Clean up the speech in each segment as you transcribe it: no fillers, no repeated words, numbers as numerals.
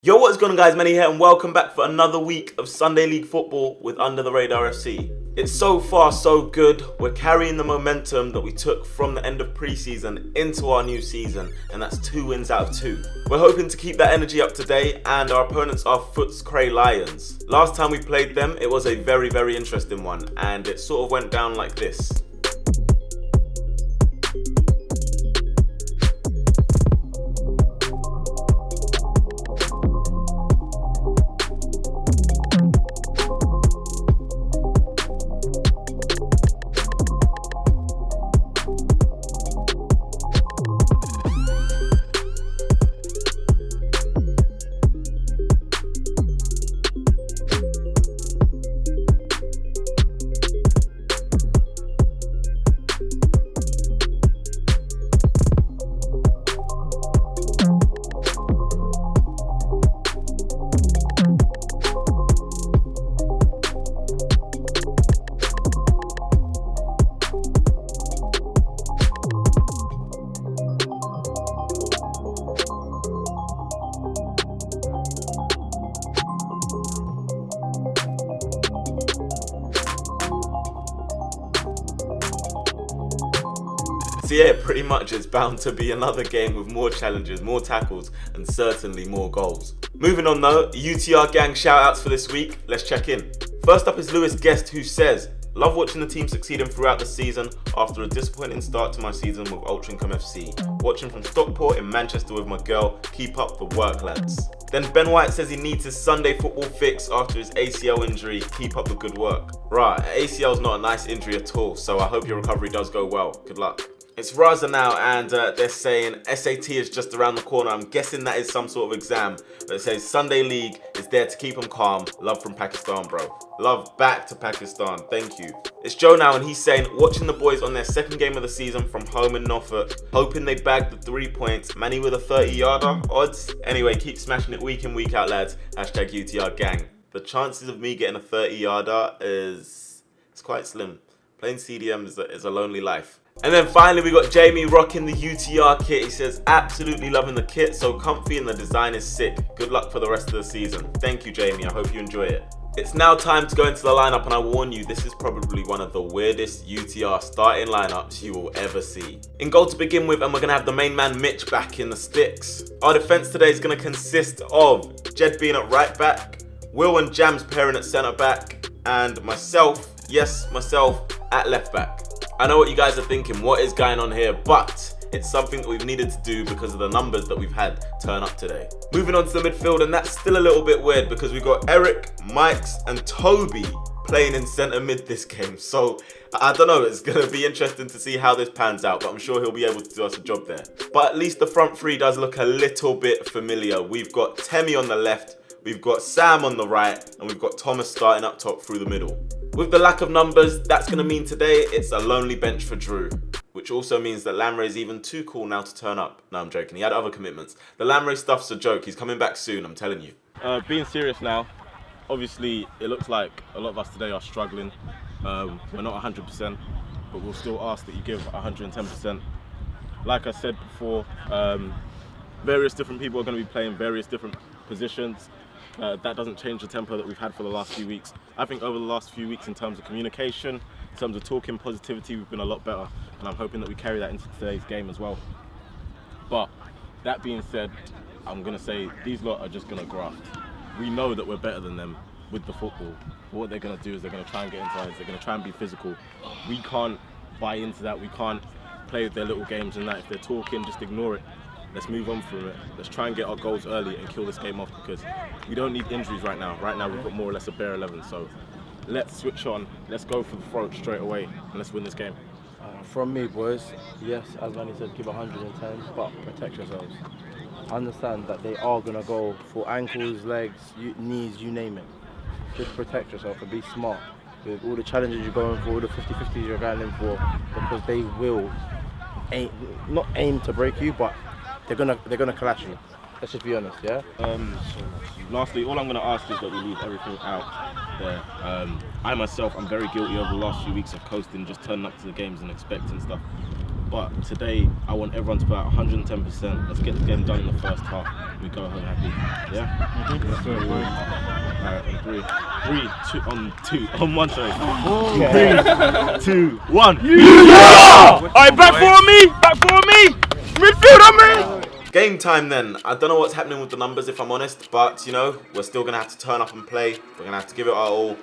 Yo, what's going on guys, Manny here and welcome back for another week of Sunday League football with Under the Radar FC. It's so far so good. We're carrying the momentum that we took from the end of pre-season into our new season, and that's 2 wins out of 2. We're hoping to keep that energy up today, and our opponents are FOOTSCRAY Lions. Last time we played them, it was a very interesting one, and it sort of went down like this. So yeah, pretty much it's bound to be another game with more challenges, more tackles, and certainly more goals. Moving on though, UTR gang shoutouts for this week. Let's check in. First up is Lewis Guest, who says, "Love watching the team succeeding throughout the season after a disappointing start to my season with Altrincham FC. Watching from Stockport in Manchester with my girl. Keep up the work, lads." Then Ben White says he needs his Sunday football fix after his ACL injury. Keep up the good work. Right, ACL's not a nice injury at all, so I hope your recovery does go well. Good luck. It's Raza now, and they're saying SAT is just around the corner. I'm guessing that is some sort of exam. But it says Sunday League is there to keep them calm. Love from Pakistan, bro. Love back to Pakistan. Thank you. It's Joe now, and he's saying, watching the boys on their second game of the season from home in Norfolk, hoping they bag the 3 points. Manny with a 30-yarder. Odds? Anyway, keep smashing it week in, week out, lads. Hashtag UTR gang. The chances of me getting a 30-yarder it's quite slim. Playing CDM is a lonely life. And then finally we got Jamie rocking the UTR kit. He says, absolutely loving the kit, so comfy and the design is sick. Good luck for the rest of the season. Thank you, Jamie. I hope you enjoy it. It's now time to go into the lineup, and I warn you, this is probably one of the weirdest UTR starting lineups you will ever see. In goal to begin with, and we're going to have the main man Mitch back in the sticks. Our defence today is going to consist of Jed being at right back, Will and Jams pairing at centre back, and myself, yes, myself, at left back. I know what you guys are thinking, what is going on here, but it's something that we've needed to do because of the numbers that we've had turn up today. Moving on to the midfield, and that's still a little bit weird because we've got Eric, Mikes and Toby playing in centre mid this game. So I don't know, it's going to be interesting to see how this pans out, but I'm sure he'll be able to do us a job there. But at least the front three does look a little bit familiar. We've got Temi on the left, we've got Sam on the right, and we've got Thomas starting up top through the middle. With the lack of numbers, that's going to mean today it's a lonely bench for Drew, which also means that Lamre is even too cool now to turn up. No, I'm joking. He had other commitments. The Lamre stuff's a joke. He's coming back soon, I'm telling you. Being serious now, obviously it looks like a lot of us today are struggling. We're not 100%, but we'll still ask that you give 110%. Like I said before, various different people are going to be playing various different positions. That doesn't change the tempo that we've had for the last few weeks. I think over the last few weeks, in terms of communication, in terms of talking positivity, we've been a lot better, and I'm hoping that we carry that into today's game as well. But that being said, I'm going to say these lot are just going to graft. We know that we're better than them with the football. But what they're going to do is they're going to try and get inside, they're going to try and be physical. We can't buy into that, we can't play with their little games and that. If they're talking, just ignore it. Let's move on from it. Let's try and get our goals early and kill this game off, because we don't need injuries right now. Right now we've got more or less a bare 11, so let's switch on. Let's go for the throat straight away and let's win this game. From me, boys, yes, as Manny said, give 110, but protect yourselves. Understand that they are going to go for ankles, legs, knees, you name it. Just protect yourself and be smart with all the challenges you're going for, all the 50-50s you're going in for, because they will not aim to break you, but they're gonna clash you. Let's just be honest, yeah? Lastly, all I'm going to ask is that we leave everything out there. I myself, I'm very guilty over the last few weeks of coasting, just turning up to the games and expecting stuff. But today, I want everyone to put out 110%. Let's get the game done in the first half. We go home happy. Yeah? Let's do it, boys. Alright, on one, sorry. 3, 2, 1. Alright, back for me! Midfield on me! Game time then. I don't know what's happening with the numbers if I'm honest, but you know, we're still going to have to turn up and play. We're going to have to give it our all.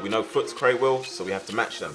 We know FOOTSCRAY will, so we have to match them.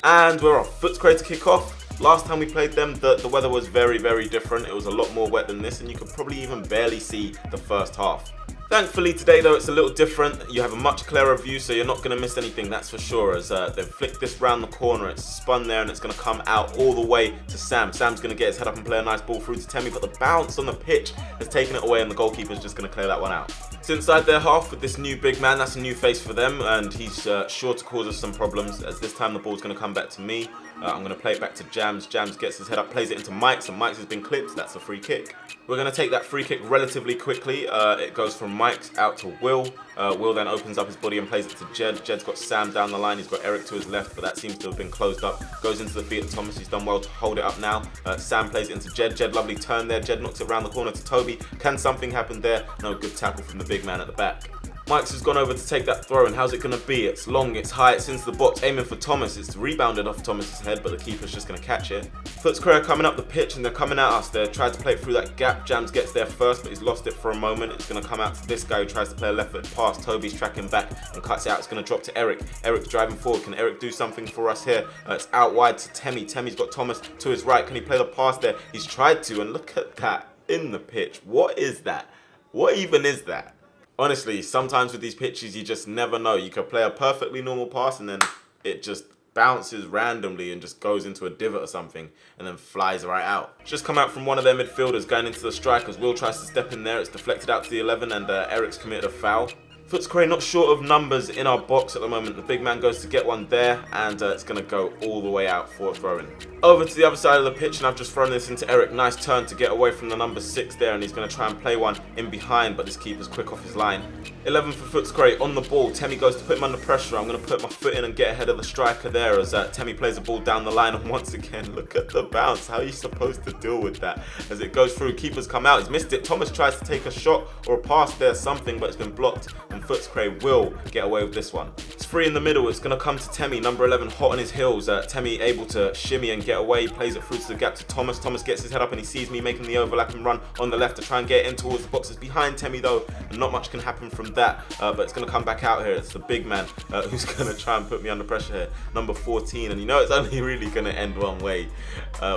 And we're off. FOOTSCRAY to kick off. Last time we played them, the weather was very, very different. It was a lot more wet than this, and you could probably even barely see the first half. Thankfully today though, it's a little different. You have a much clearer view, so you're not going to miss anything, that's for sure. As they've flicked this round the corner, it's spun there and it's going to come out all the way to Sam. Sam's going to get his head up and play a nice ball through to Temi, but the bounce on the pitch has taken it away and the goalkeeper's just going to clear that one out. It's inside their half with this new big man. That's a new face for them, and he's sure to cause us some problems, as this time the ball's going to come back to me. I'm going to play it back to Jams. Jams gets his head up, plays it into Mike's, and Mike's has been clipped. That's a free kick. We're going to take that free kick relatively quickly. It goes from Mike's out to Will. Will then opens up his body and plays it to Jed. Jed's got Sam down the line. He's got Eric to his left, but that seems to have been closed up. Goes into the feet of Thomas. He's done well to hold it up now. Sam plays it into Jed. Jed, lovely turn there. Jed knocks it around the corner to Toby. Can something happen there? No, good tackle from the big man at the back. Mike's has gone over to take that throw, and how's it going to be? It's long, it's high, it's into the box, aiming for Thomas. It's rebounded off Thomas's head, but the keeper's just going to catch it. FOOTSCRAY are coming up the pitch, and they're coming at us. They're trying to play it through that gap. Jams gets there first, but he's lost it for a moment. It's going to come out to this guy who tries to play a left-foot pass. Toby's tracking back and cuts it out. It's going to drop to Eric. Eric's driving forward. Can Eric do something for us here? It's out wide to Temi. Temi's got Thomas to his right. Can he play the pass there? He's tried to, and look at that in the pitch. What is that? What even is that? Honestly, sometimes with these pitches, you just never know. You could play a perfectly normal pass and then it just bounces randomly and just goes into a divot or something and then flies right out. Just come out from one of their midfielders going into the strikers. Will tries to step in there. It's deflected out to the 11 and Eric's committed a foul. FOOTSCRAY not short of numbers in our box at the moment. The big man goes to get one there, and it's going to go all the way out for a throw-in. Over to the other side of the pitch, and I've just thrown this into Eric. Nice turn to get away from the number 6 there, and he's going to try and play one in behind, but this keeper's quick off his line. 11 for FOOTSCRAY on the ball. Temi goes to put him under pressure. I'm going to put my foot in and get ahead of the striker there as Temi plays the ball down the line, and once again, look at the bounce. How are you supposed to deal with that? As it goes through, keeper's come out. He's missed it. Thomas tries to take a shot or a pass there, something, but it's been blocked, and FOOTSCRAY will get away with this one. It's free in the middle. It's going to come to Temi, number 11, hot on his heels. Temi able to shimmy and get away. He plays it through to the gap to Thomas. Thomas gets his head up and he sees me making the overlap and run on the left to try and get in towards the boxes behind Temi though, and not much can happen from that. But it's going to come back out here. It's the big man who's going to try and put me under pressure here, number 14, and you know it's only really going to end one way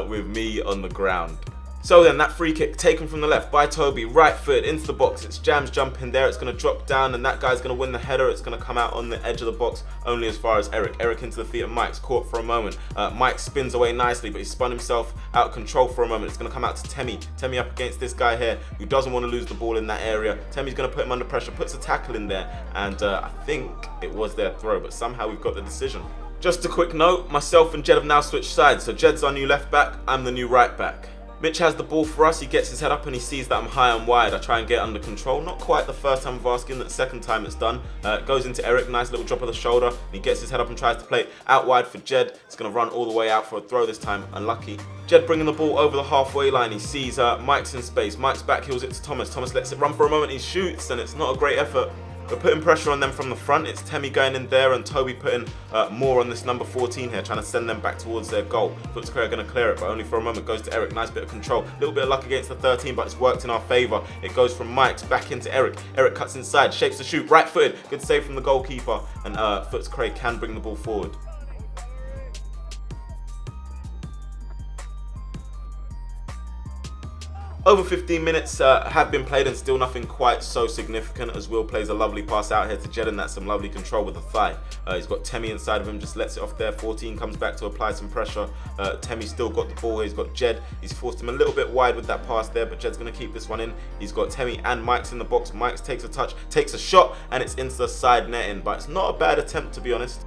with me on the ground. So then that free kick taken from the left by Toby, right foot into the box. It's Jams jumping there. It's going to drop down and that guy's going to win the header. It's going to come out on the edge of the box only as far as Eric. Eric into the feet of Mike's caught for a moment. Mike spins away nicely, but he spun himself out of control for a moment. It's going to come out to Temi. Temi up against this guy here who doesn't want to lose the ball in that area. Temi's going to put him under pressure, puts a tackle in there, and I think it was their throw, but somehow we've got the decision. Just a quick note, myself and Jed have now switched sides. So Jed's our new left back, I'm the new right back. Mitch has the ball for us. He gets his head up and he sees that I'm high and wide. I try and get under control. Not quite the first time of asking, the second time it's done. It goes into Eric, nice little drop of the shoulder. He gets his head up and tries to play it out wide for Jed. It's going to run all the way out for a throw this time. Unlucky. Jed bringing the ball over the halfway line. He sees Mike's in space. Mike's back heels it to Thomas. Thomas lets it run for a moment. He shoots and it's not a great effort. We're putting pressure on them from the front. It's Temi going in there and Toby putting more on this number 14 here, trying to send them back towards their goal. FOOTSCRAY are going to clear it, but only for a moment. Goes to Eric. Nice bit of control. A little bit of luck against the 13, but it's worked in our favour. It goes from Mike's back into Eric. Eric cuts inside, shapes the shoot, right footed. Good save from the goalkeeper, and FOOTSCRAY can bring the ball forward. Over 15 minutes have been played and still nothing quite so significant as Will plays a lovely pass out here to Jed, and that's some lovely control with the thigh. He's got Temi inside of him, just lets it off there. 14 comes back to apply some pressure. Temi's still got the ball here. He's got Jed. He's forced him a little bit wide with that pass there, but Jed's going to keep this one in. He's got Temi and Mike's in the box. Mike's takes a touch, takes a shot, and it's into the side netting, but it's not a bad attempt to be honest.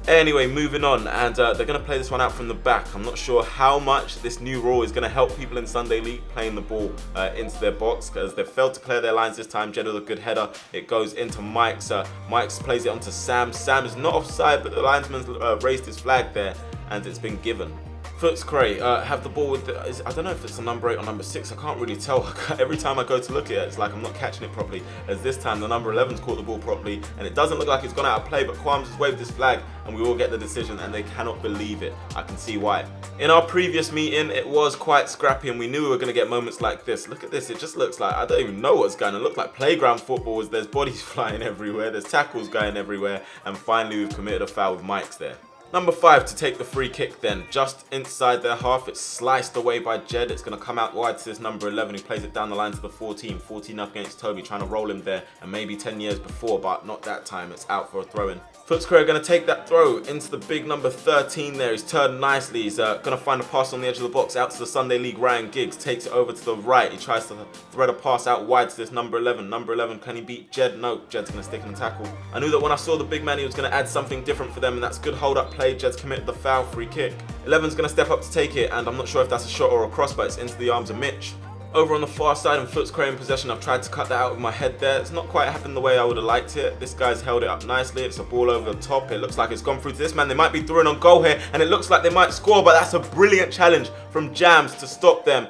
Anyway, moving on, and they're going to play this one out from the back. I'm not sure how much this new rule is going to help people in Sunday League playing the ball into their box, because they've failed to clear their lines this time. Jed with a good header. It goes into Mike's. Mike's plays it onto Sam. Sam is not offside, but the linesman's raised his flag there, and it's been given. FOOTSCRAY have the ball with I don't know if it's a number 8 or number 6, I can't really tell. Every time I go to look at it, it's like I'm not catching it properly, as this time the number 11's caught the ball properly, and it doesn't look like it's gone out of play, but Kwams has waved his flag, and we all get the decision, and they cannot believe it. I can see why. In our previous meeting, it was quite scrappy, and we knew we were going to get moments like this. Look at this, it just looks like, I don't even know what's going on. It looks like playground football, as there's bodies flying everywhere, there's tackles going everywhere, and finally we've committed a foul with Mike's there. Number 5 to take the free kick then, just inside their half. It's sliced away by Jed. It's going to come out wide to this number 11 who plays it down the line to the 14. 14 up against Toby, trying to roll him there, and maybe 10 years before, but not that time. It's out for a throw-in. FOOTSCRAY are going to take that throw into the big number 13 there. He's turned nicely. He's going to find a pass on the edge of the box out to the Sunday League. Ryan Giggs takes it over to the right. He tries to thread a pass out wide to this number 11. Number 11, can he beat Jed? No, Jed's going to stick in the tackle. I knew that when I saw the big man, he was going to add something different for them, and that's good hold-up play. Jed's committed the foul, free kick. 11's going to step up to take it, and I'm not sure if that's a shot or a cross, but it's into the arms of Mitch. Over on the far side, and FOOTSCRAY in possession. I've tried to cut that out with my head there. It's not quite happened the way I would have liked it. This guy's held it up nicely. It's a ball over the top. It looks like it's gone through to this man. They might be throwing on goal here, and it looks like they might score, but that's a brilliant challenge from Jams to stop them.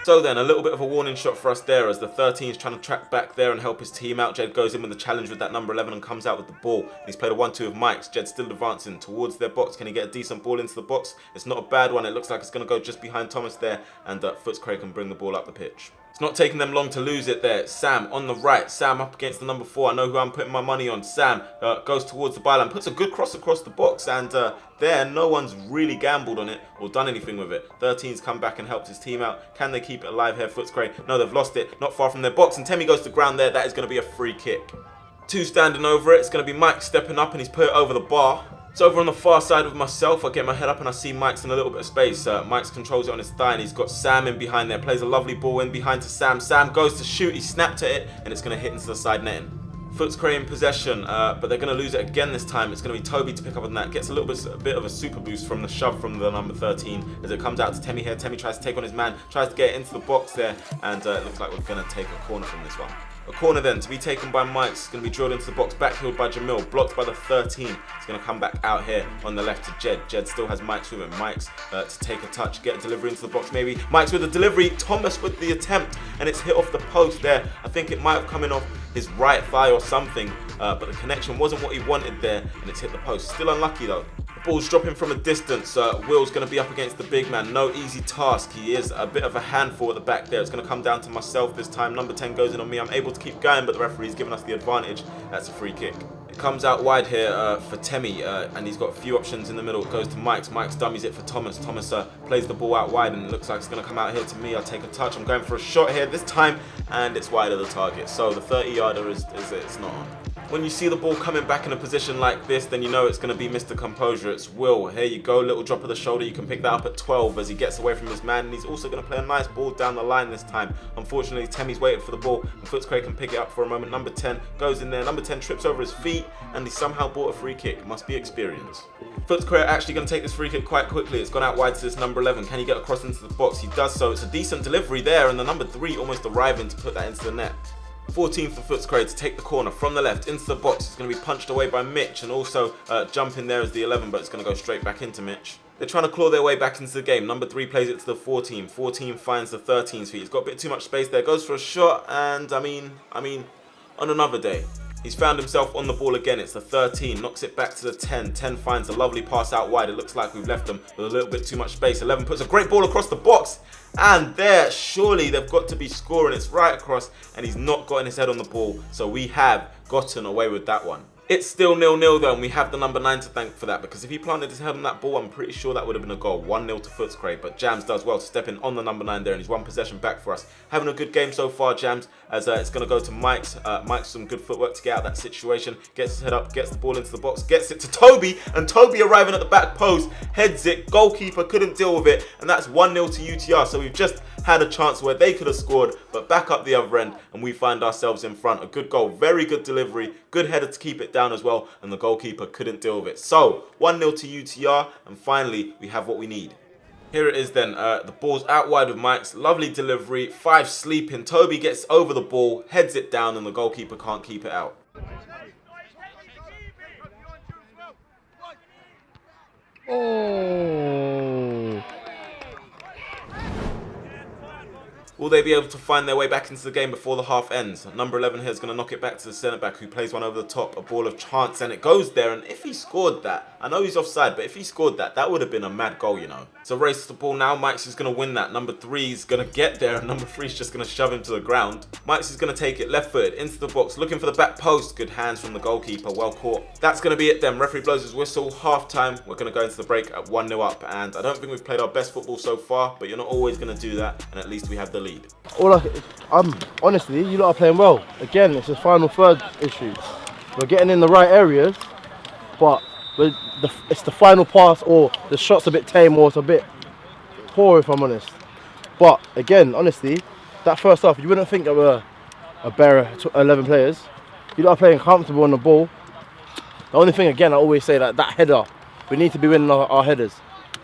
So then, a little bit of a warning shot for us there, as the 13 is trying to track back there and help his team out. Jed goes in with the challenge with that number 11 and comes out with the ball. He's played a 1-2 of Mike's. Jed's still advancing towards their box. Can he get a decent ball into the box? It's not a bad one. It looks like it's going to go just behind Thomas there, and FOOTSCRAY can bring the ball up the pitch. It's not taking them long to lose it there. Sam on the right. Sam up against the number 4. I know who I'm putting my money on. Sam goes towards the byline, puts a good cross across the box, and there no one's really gambled on it or done anything with it. 13's come back and helped his team out. Can they keep it alive here, FOOTSCRAY? No, they've lost it. Not far from their box, and Temi goes to ground there. That is going to be a free kick. 2 standing over it. It's going to be Mike stepping up, and he's put it over the bar. So over on the far side with myself, I get my head up and I see Mike's in a little bit of space. Mike's controls it on his thigh, and he's got Sam in behind there. Plays a lovely ball in behind to Sam. Sam goes to shoot. He snapped at it, and it's going to hit into the side netting. FOOTSCRAY in possession, but they're going to lose it again this time. It's going to be Toby to pick up on that. Gets a bit of a super boost from the shove from the number 13 as it comes out to Temi here. Temi tries to take on his man, tries to get it into the box there, and it looks like we're going to take a corner from this one. A corner then to be taken by Mike's. It's going to be drilled into the box, backheeled by Jamil, blocked by the 13. It's going to come back out here on the left to Jed. Jed still has Mike's with him. Mike's to take a touch, get a delivery into the box maybe. Mike's with the delivery, Thomas with the attempt, and it's hit off the post there. I think it might have come in off his right thigh or something, but the connection wasn't what he wanted there, and it's hit the post. Still unlucky though. The ball's dropping from a distance. Will's going to be up against the big man. No easy task. He is a bit of a handful at the back there. It's going to come down to myself this time. Number 10 goes in on me. I'm able to keep going, but the referee's given us the advantage. That's a free kick. It comes out wide here for Temi, and he's got a few options in the middle. It goes to Mike's. Mike's dummies it for Thomas. Thomas plays the ball out wide, and it looks like it's going to come out here to me. I take a touch. I'm going for a shot here this time, and it's wide of the target. So the 30-yarder it's not on. When you see the ball coming back in a position like this, then you know it's going to be Mr. Composure. It's Will. Here you go, little drop of the shoulder. You can pick that up at 12 as he gets away from his man, and he's also going to play a nice ball down the line this time. Unfortunately, Temi's waited for the ball, and FOOTSCRAY can pick it up for a moment. Number 10 goes in there. Number 10 trips over his feet, and he somehow bought a free kick. Must be experience. FOOTSCRAY are actually going to take this free kick quite quickly. It's gone out wide to this number 11. Can he get across into the box? He does so. It's a decent delivery there, and the number 3 almost arriving to put that into the net. 14 for FOOTSCRAY to take the corner from the left into the box. It's going to be punched away by Mitch, and also jumping there as the 11, but it's going to go straight back into Mitch. They're trying to claw their way back into the game. Number 3 plays it to the 14. 14 finds the 13's feet. He's got a bit too much space there. Goes for a shot, and I mean, on another day, he's found himself on the ball again. It's the 13, knocks it back to the 10. 10 finds a lovely pass out wide. It looks like we've left them with a little bit too much space. 11 puts a great ball across the box, and there, surely they've got to be scoring. It's right across, and he's not gotten his head on the ball, so we have gotten away with that one. It's still 0-0 though, and we have the number 9 to thank for that, because if he planted his head on that ball, I'm pretty sure that would have been a goal. 1-0 to FOOTSCRAY, but Jams does well to step in on the number 9 there, and he's one possession back for us. Having a good game so far, Jams, as it's going to go to Mike's. Mike's some good footwork to get out of that situation. Gets his head up, gets the ball into the box, gets it to Toby, and Toby arriving at the back post, heads it, goalkeeper couldn't deal with it, and that's 1-0 to UTR. So we've just had a chance where they could have scored, but back up the other end, and we find ourselves in front. A good goal, very good delivery, good header to keep it down as well, and the goalkeeper couldn't deal with it. So 1-0 to UTR, and finally we have what we need. Here it is then, the ball's out wide with Mike's, lovely delivery, 5 sleeping, Toby gets over the ball, heads it down, and the goalkeeper can't keep it out. Oh. Will they be able to find their way back into the game before the half ends? Number 11 here is going to knock it back to the centre-back, who plays one over the top, a ball of chance, and it goes there. And if he scored that, I know he's offside, but if he scored that, that would have been a mad goal, you know. So race to the ball now. Mike's is going to win that. Number 3 is going to get there, and number 3 is just going to shove him to the ground. Mike's is going to take it left-footed into the box, looking for the back post. Good hands from the goalkeeper, well caught. That's going to be it then. Referee blows his whistle, half-time. We're going to go into the break at 1-0 up, and I don't think we've played our best football so far, but you're not always going to do that, and at least we have the lead. Honestly, you lot are playing well. Again, it's a final third issue. We're getting in the right areas, but it's the final pass, or the shot's a bit tame, or it's a bit poor, if I'm honest. But again, honestly, that first half, you wouldn't think of a bare 11 players. You lot are playing comfortable on the ball. The only thing, again, I always say that header, we need to be winning our headers,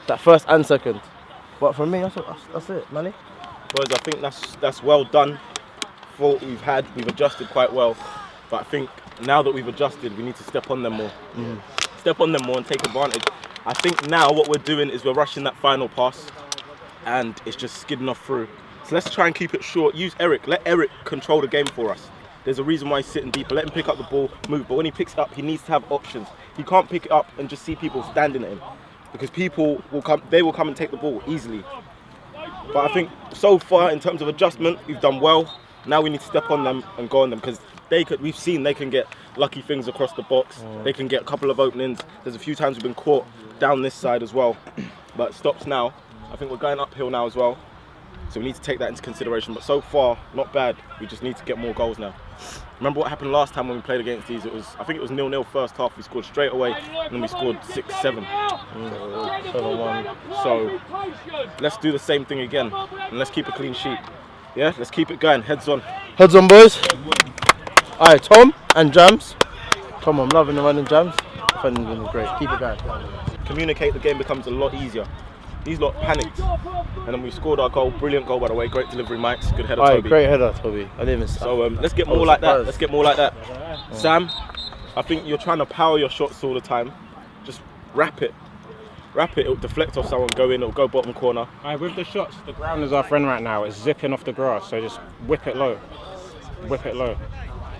that first and second. But for me, that's it, Manny. Boys, I think that's well done for what we've had. We've adjusted quite well, but I think now that we've adjusted, we need to step on them more. Step on them more and take advantage. I think now what we're doing is we're rushing that final pass, and it's just skidding off through. So let's try and keep it short. Use Eric. Let Eric control the game for us. There's a reason why he's sitting deeper. Let him pick up the ball, move. But when he picks it up, he needs to have options. He can't pick it up and just see people standing at him, because people will come. They will come and take the ball easily. But I think so far, in terms of adjustment, we've done well. Now we need to step on them and go on them, because we've seen they can get lucky things across the box. They can get a couple of openings. There's a few times we've been caught down this side as well. But it stops now. I think we're going uphill now as well. So we need to take that into consideration. But so far, not bad. We just need to get more goals now. Remember what happened last time when we played against these? I think it was 0-0 first half. We scored straight away, and then we scored 6-7. 7-1. So let's do the same thing again, and let's keep a clean sheet. Yeah, let's keep it going. Heads on. Heads on, boys. Alright, Tom and Jams. Tom, I'm loving the running Jams. Defending them is great. Keep it going. Communicate, the game becomes a lot easier. These lot panicked, and then we scored our goal. Brilliant goal, by the way. Great delivery, Mike's. Good header, Toby. Great header, Toby. I didn't even. So let's get more like that. Let's get more like that. Sam, I think you're trying to power your shots all the time. Just wrap it. Wrap it. It'll deflect off someone, go in, it'll go bottom corner. With the shots, the ground is our friend right now. It's zipping off the grass, so just whip it low. Whip it low.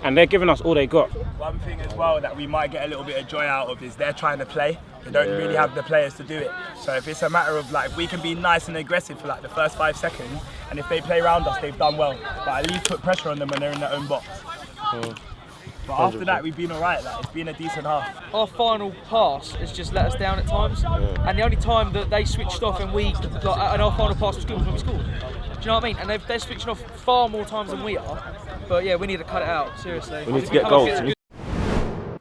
And they're giving us all they got. One thing as well that we might get a little bit of joy out of is they're trying to play. They don't really have the players to do it. So if it's a matter of like, we can be nice and aggressive for like the first 5 seconds, and if they play around us, they've done well. But at least put pressure on them when they're in their own box. But after that, we've been alright. Like, it's been a decent half. Our final pass has just let us down at times, and the only time that they switched off and and our final pass was good was when we scored. Do you know what I mean? And they're switching off far more times than we are. But yeah, we need to cut it out, seriously. We need to get goals.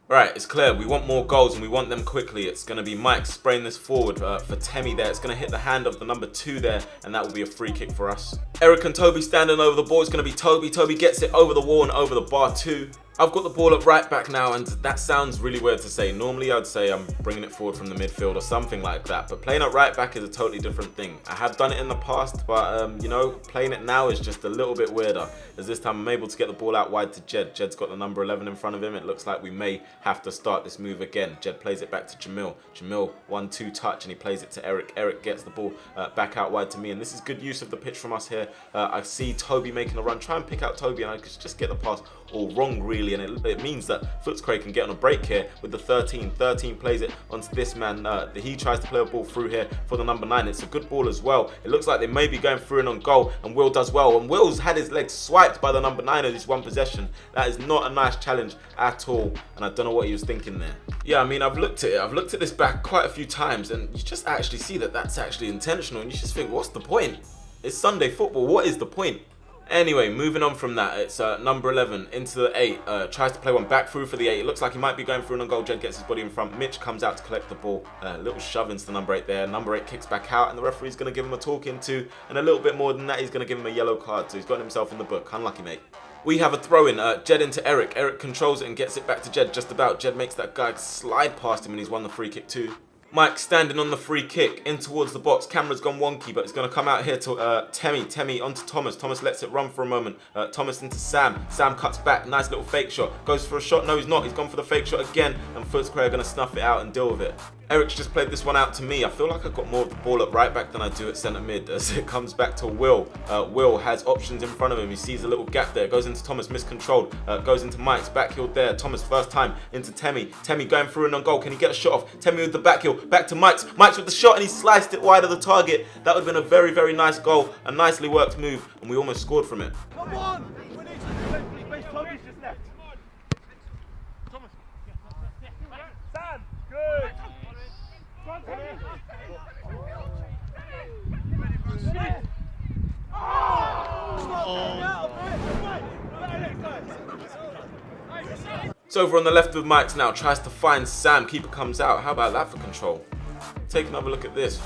Right, it's clear. We want more goals, and we want them quickly. It's going to be Mike spraying this forward for Temi there. It's going to hit the hand of the number 2 there, and that will be a free kick for us. Eric and Toby standing over the ball. It's going to be Toby. Toby gets it over the wall and over the bar too. I've got the ball at right back now, and that sounds really weird to say. Normally I'd say I'm bringing it forward from the midfield or something like that, but playing at right back is a totally different thing. I have done it in the past, but you know, playing it now is just a little bit weirder, as this time I'm able to get the ball out wide to Jed. Jed's got the number 11 in front of him. It looks like we may have to start this move again. Jed plays it back to Jamil. Jamil 1-2 touch, and he plays it to Eric. Eric gets the ball back out wide to me, and this is good use of the pitch from us here. I see Toby making a run. Try and pick out Toby, and I just get the pass all wrong really, and it means that FOOTSCRAY can get on a break here with the 13. 13 plays it onto this man. He tries to play a ball through here for the number 9. It's a good ball as well. It looks like they may be going through and on goal, and Will does well, and Will's had his legs swiped by the number 9 of this one possession. That is not a nice challenge at all, and I don't know what he was thinking there. Yeah, I mean, I've looked at it. I've looked at this back quite a few times, and you just actually see that that's actually intentional, and you just think, what's the point? It's Sunday football. What is the point? Anyway, moving on from that, it's number 11 into the 8. Tries to play one back through for the 8. It looks like he might be going through an on goal. Jed gets his body in front. Mitch comes out to collect the ball. Little shove into the number 8 there. Number 8 kicks back out, and the referee's going to give him a talking to. And a little bit more than that, he's going to give him a yellow card. So he's got himself in the book. Unlucky, mate. We have a throw in. Jed into Eric. Eric controls it and gets it back to Jed just about. Jed makes that guy slide past him, and he's won the free kick too. Mike standing on the free kick in towards the box. Camera's gone wonky, but it's going to come out here to Temi. Temi onto Thomas. Thomas lets it run for a moment. Thomas into Sam. Sam cuts back. Nice little fake shot. Goes for a shot. No, he's not. He's gone for the fake shot again. And FOOTSCRAY are going to snuff it out and deal with it. Eric's just played this one out to me. I feel like I've got more of the ball at right back than I do at centre mid as it comes back to Will. Will has options in front of him. He sees a little gap there. Goes into Thomas, miscontrolled. Goes into Mike's, back heel there. Thomas first time into Temi. Temi going through and on goal. Can he get a shot off? Temi with the back heel. Back to Mike's. Mike's with the shot and he sliced it wide of the target. That would have been a very, very nice goal. A nicely worked move and we almost scored from it. Come on! We need to base Toby's just left. Thomas. Sam, good. It's over on the left with Mike's now. Tries to find Sam. Keeper comes out. How about that for control? Take another look at this.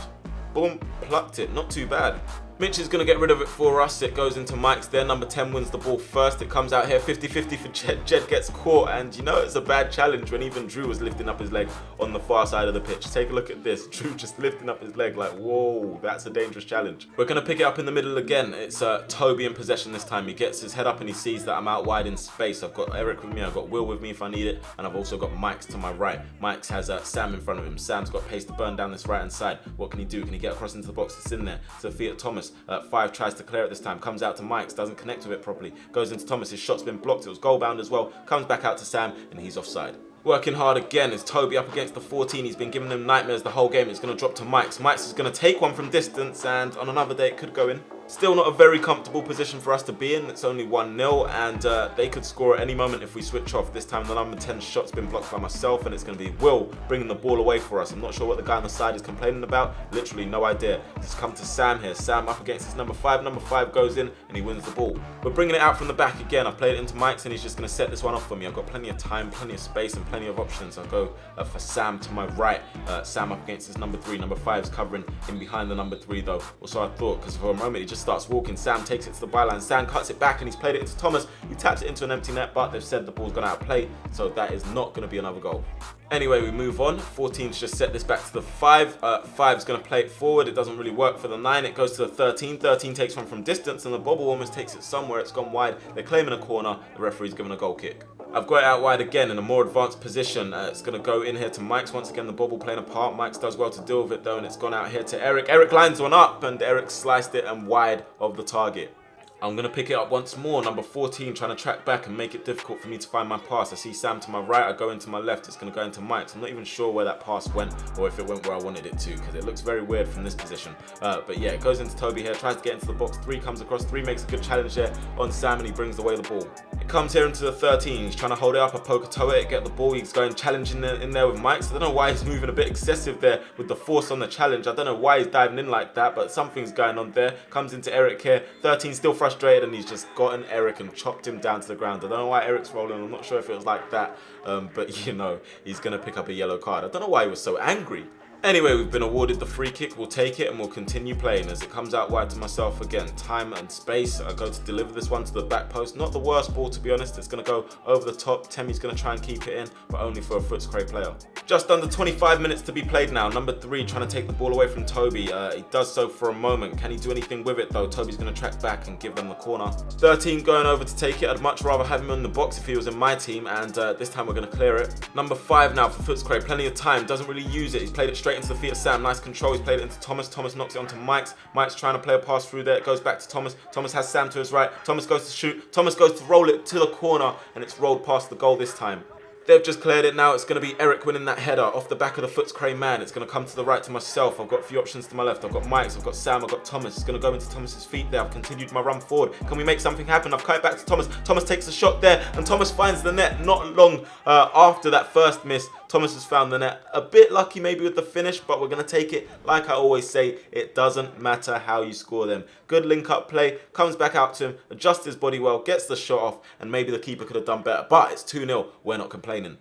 Boom, plucked it. Not too bad. Mitch is going to get rid of it for us. It goes into Mike's there. Number 10 wins the ball first. It comes out here 50-50 for Jed. Jed gets caught and you know it's a bad challenge when even Drew was lifting up his leg on the far side of the pitch. Take a look at this. Drew just lifting up his leg like, whoa, that's a dangerous challenge. We're going to pick it up in the middle again. It's Toby in possession this time. He gets his head up and he sees that I'm out wide in space. I've got Eric with me. I've got Will with me if I need it. And I've also got Mike's to my right. Mike's has Sam in front of him. Sam's got pace to burn down this right hand side. What can he do? Can he get across into the box that's in there? Sophia Thomas, 5 tries to clear it this time, comes out to Mike's, doesn't connect with it properly, goes into Thomas, his shot's been blocked, it was goal bound as well, comes back out to Sam and he's offside. Working hard again is Toby up against the 14, he's been giving them nightmares the whole game. It's going to drop to Mike's. Mike's is going to take one from distance and on another day it could go in. Still not a very comfortable position for us to be in. It's only 1-0 and they could score at any moment if we switch off. This time the number 10 shot's been blocked by myself and it's going to be Will bringing the ball away for us. I'm not sure what the guy on the side is complaining about. Literally no idea. It's come to Sam here. Sam up against his number 5. Number 5 goes in and he wins the ball. We're bringing it out from the back again. I played it into Mike's and he's just going to set this one off for me. I've got plenty of time, plenty of space and plenty of options. I'll go for Sam to my right. Sam up against his number 3. Number 5's covering in behind the number 3 though. Or so I thought, because for a moment he just starts walking. Sam takes it to the byline. Sam cuts it back and he's played it into Thomas. He taps it into an empty net, but they've said the ball's gone out of play, so that is not going to be another goal. Anyway, we move on. 14's just set this back to the 5. 5's going to play it forward. It doesn't really work for the 9. It goes to the 13. 13 takes one from distance and the bobble almost takes it somewhere. It's gone wide. They're claiming a corner. The referee's given a goal kick. I've got it out wide again in a more advanced position. It's going to go in here to Mike's. Once again, the bobble playing a part. Mike's does well to deal with it though, and it's gone out here to Eric. Eric lines one up and Eric sliced it and wide of the target. I'm going to pick it up once more. Number 14 trying to track back and make it difficult for me to find my pass. I see Sam to my right. I go into my left. It's going to go into Mike's. I'm not even sure where that pass went or if it went where I wanted it to because it looks very weird from this position. But yeah, it goes into Toby here. Tries to get into the box. 3 comes across. 3 makes a good challenge there on Sam and he brings away the ball. It comes here into the 13. He's trying to hold it up. I poke a toe at it, get the ball. He's going challenging in there with Mike's. I don't know why he's moving a bit excessive there with the force on the challenge. I don't know why he's diving in like that, but something's going on there. Comes into Eric here. 13 still frustrated and he's just gotten Eric and chopped him down to the ground. I don't know why Eric's rolling. I'm not sure if it was like that, but you know, he's going to pick up a yellow card. I don't know why he was so angry. Anyway, we've been awarded the free kick. We'll take it and we'll continue playing as it comes out wide to myself again. Time and space. I go to deliver this one to the back post. Not the worst ball, to be honest. It's going to go over the top. Temi's going to try and keep it in, but only for a FOOTSCRAY player. Just under 25 minutes to be played now. Number 3 trying to take the ball away from Toby. He does so for a moment. Can he do anything with it though? Toby's going to track back and give them the corner. 13 going over to take it. I'd much rather have him in the box if he was in my team, and this time we're going to clear it. Number 5 now for FOOTSCRAY. Plenty of time. Doesn't really use it. He's played it straight into the feet of Sam. Nice control. He's played it into Thomas. Thomas knocks it onto Mike's. Mike's trying to play a pass through there. It goes back to Thomas. Thomas has Sam to his right. Thomas goes to shoot. Thomas goes to roll it to the corner, and it's rolled past the goal this time. They've just cleared it now. It's going to be Eric winning that header off the back of the FOOTSCRAY man. It's going to come to the right to myself. I've got a few options to my left. I've got Mike's, I've got Sam, I've got Thomas. It's going to go into Thomas's feet there. I've continued my run forward. Can we make something happen? I've cut it back to Thomas. Thomas takes a shot there and Thomas finds the net. Not long after that first miss, Thomas has found the net. A bit lucky maybe with the finish, but we're going to take it. Like I always say, it doesn't matter how you score them. Good link-up play, comes back out to him, adjusts his body well, gets the shot off, and maybe the keeper could have done better. But it's 2-0. We're not complaining.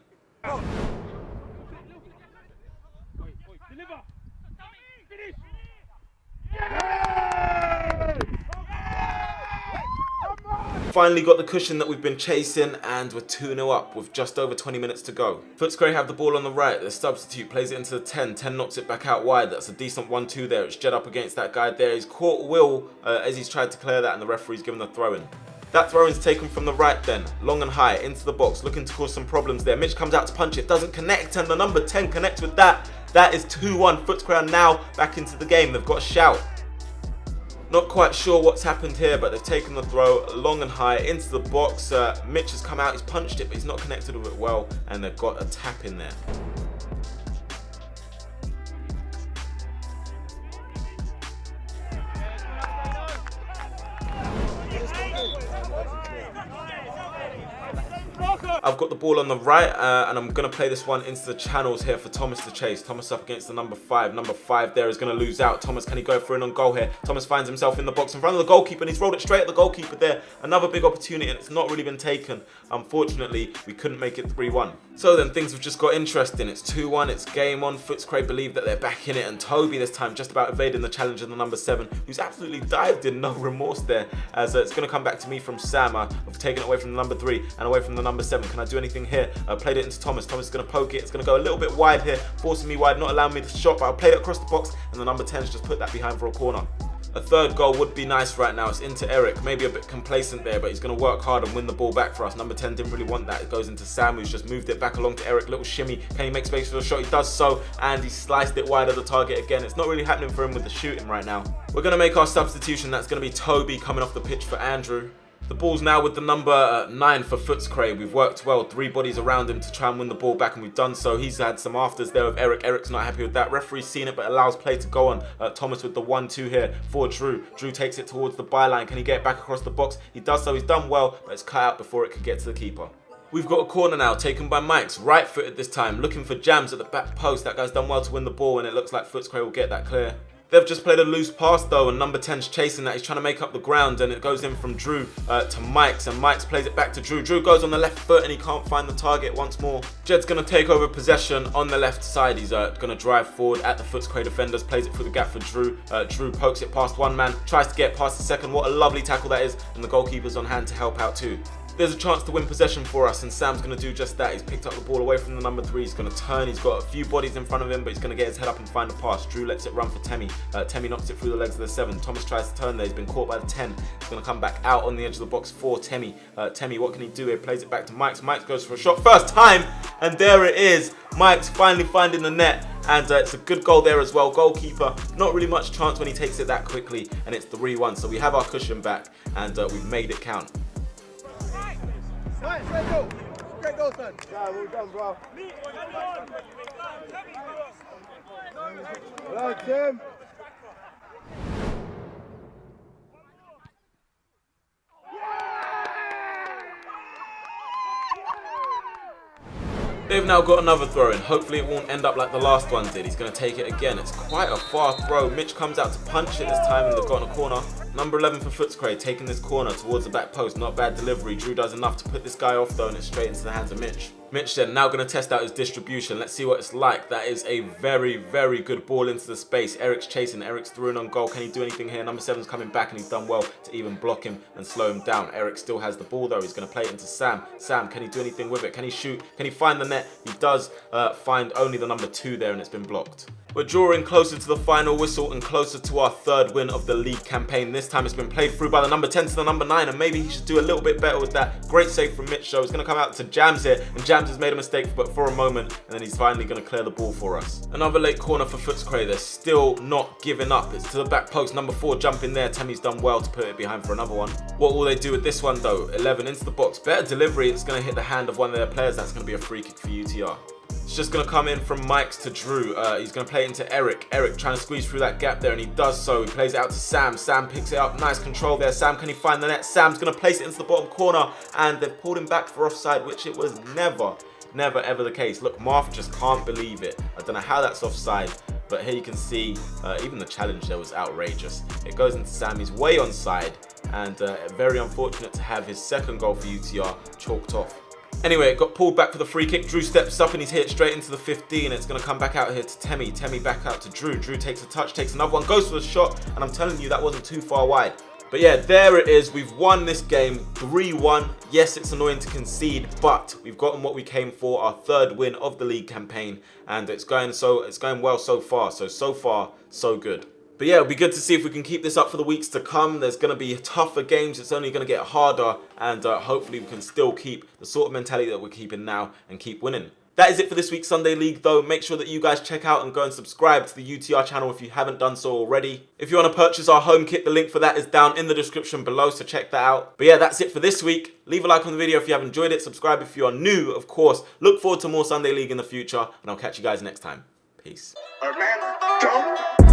Finally got the cushion that we've been chasing, and we're 2-0 up with just over 20 minutes to go. FOOTSCRAY have the ball on the right. The substitute plays it into the 10. 10 knocks it back out wide. That's a decent 1-2 there. It's jet up against that guy there. He's caught Will as he's tried to clear that, and the referee's given the throw-in. That throw-in's taken from the right then, long and high, into the box, looking to cause some problems there. Mitch comes out to punch it, doesn't connect, and the number 10 connects with that. That is 2-1. FOOTSCRAY are now back into the game. They've got a shout. Not quite sure what's happened here, but they've taken the throw long and high into the box. Mitch has come out, he's punched it, but he's not connected with it well, and they've got a tap in there. I've got the ball on the right, and I'm going to play this one into the channels here for Thomas to chase. Thomas up against the number 5. Number 5 there is going to lose out. Thomas, can he go for an on goal here? Thomas finds himself in the box in front of the goalkeeper, and he's rolled it straight at the goalkeeper there. Another big opportunity, and it's not really been taken. Unfortunately, we couldn't make it 3-1. So then things have just got interesting. It's 2-1, it's game on. FOOTSCRAY believe that they're back in it, and Toby this time just about evading the challenge of the number 7, who's absolutely dived in, no remorse there, as it's going to come back to me from Sam. I've taken it away from the number 3 and away from the number 7. Can I do anything here? Played it into Thomas. Thomas is going to poke it. It's going to go a little bit wide here, forcing me wide, not allowing me to shot, but I'll play it across the box, and the number 10's just put that behind for a corner. A third goal would be nice right now. It's into Eric. Maybe a bit complacent there, but he's going to work hard and win the ball back for us. Number 10 didn't really want that. It goes into Sam, who's just moved it back along to Eric. Little shimmy. Can he make space for the shot? He does so, and he sliced it wide of the target again. It's not really happening for him with the shooting right now. We're going to make our substitution. That's going to be Toby coming off the pitch for Andrew. The ball's now with the number 9 for FOOTSCRAY. We've worked well, 3 bodies around him to try and win the ball back, and we've done so. He's had some afters there with Eric. Eric's not happy with that. Referee's seen it, but allows play to go on. Thomas with the 1-2 here for Drew. Drew takes it towards the byline. Can he get it back across the box? He does so. He's done well, but it's cut out before it can get to the keeper. We've got a corner now, taken by Mike's, right-footed this time, looking for Jams at the back post. That guy's done well to win the ball, and it looks like FOOTSCRAY will get that clear. They've just played a loose pass though, and number 10's chasing that. He's trying to make up the ground, and it goes in from Drew to Mike's, and Mike's plays it back to Drew. Drew goes on the left foot, and he can't find the target once more. Jed's going to take over possession on the left side. He's going to drive forward at the FOOTSCRAY defenders, plays it through the gap for Drew. Drew pokes it past one man, tries to get past the second. What a lovely tackle that is, and the goalkeeper's on hand to help out too. There's a chance to win possession for us, and Sam's going to do just that. He's picked up the ball away from the number 3. He's going to turn. He's got a few bodies in front of him, but he's going to get his head up and find the pass. Drew lets it run for Temi. Temi knocks it through the legs of the 7. Thomas tries to turn there. He's been caught by the 10. He's going to come back out on the edge of the box for Temi. Temi, what can he do here? Plays it back to Mike's. Mike's goes for a shot. First time, and there it is. Mike's finally finding the net, and it's a good goal there as well. Goalkeeper, not really much chance when he takes it that quickly, and it's 3-1. So we have our cushion back, and we've made it count. Nice, great goal. Great goal, son. Yeah, well done, bro. Well done, Tim. They've now got another throw in. Hopefully it won't end up like the last one did. He's going to take it again. It's quite a far throw. Mitch comes out to punch it this time, and they've got in a corner. Number 11 for FOOTSCRAY, taking this corner towards the back post. Not bad delivery. Drew does enough to put this guy off though, and it's straight into the hands of Mitch. Mitch then now going to test out his distribution. Let's see what it's like. That is a very, very good ball into the space. Eric's chasing. Eric's through in on goal. Can he do anything here? Number 7's coming back, and he's done well to even block him and slow him down. Eric still has the ball though. He's going to play it into Sam. Sam, can he do anything with it? Can he shoot? Can he find the net? He does find only the number 2 there, and it's been blocked. We're drawing closer to the final whistle and closer to our 3rd win of the league campaign. This time it's been played through by the number 10 to the number 9, and maybe he should do a little bit better with that. Great save from Mitch though. It's going to come out to Jams here, and Jams has made a mistake but for a moment, and then he's finally going to clear the ball for us. Another late corner for FOOTSCRAY. They're still not giving up. It's to the back post. Number 4 jumping there. Temi's done well to put it behind for another one. What will they do with this one though? 11 into the box. Better delivery. It's going to hit the hand of one of their players. That's going to be a free kick for UTR. It's just going to come in from Mike's to Drew. He's going to play it into Eric. Eric trying to squeeze through that gap there, and he does so. He plays it out to Sam. Sam picks it up. Nice control there. Sam, can he find the net? Sam's going to place it into the bottom corner, and they've pulled him back for offside, which it was never. never ever the case. Look, Marth just can't believe it. I don't know how that's offside, but here you can see even the challenge there was outrageous. It goes into Sammy's way onside, and very unfortunate to have his second goal for UTR chalked off. Anyway, it got pulled back for the free kick. Drew steps up and he's hit straight into the 15. It's going to come back out here to Temi. Temi back out to Drew. Drew takes a touch, takes another one, goes for the shot, and I'm telling you, that wasn't too far wide. But yeah, there it is. We've won this game 3-1. Yes, it's annoying to concede, but we've gotten what we came for, our third win of the league campaign, and it's going well so far. So far, so good. But yeah, it'll be good to see if we can keep this up for the weeks to come. There's going to be tougher games. It's only going to get harder, and hopefully we can still keep the sort of mentality that we're keeping now and keep winning. That is it for this week's Sunday League though. Make sure that you guys check out and go and subscribe to the UTR channel if you haven't done so already. If you want to purchase our home kit, the link for that is down in the description below, so check that out. But yeah, that's it for this week. Leave a like on the video if you have enjoyed it. Subscribe if you are new, of course. Look forward to more Sunday League in the future, and I'll catch you guys next time. Peace. Man, don't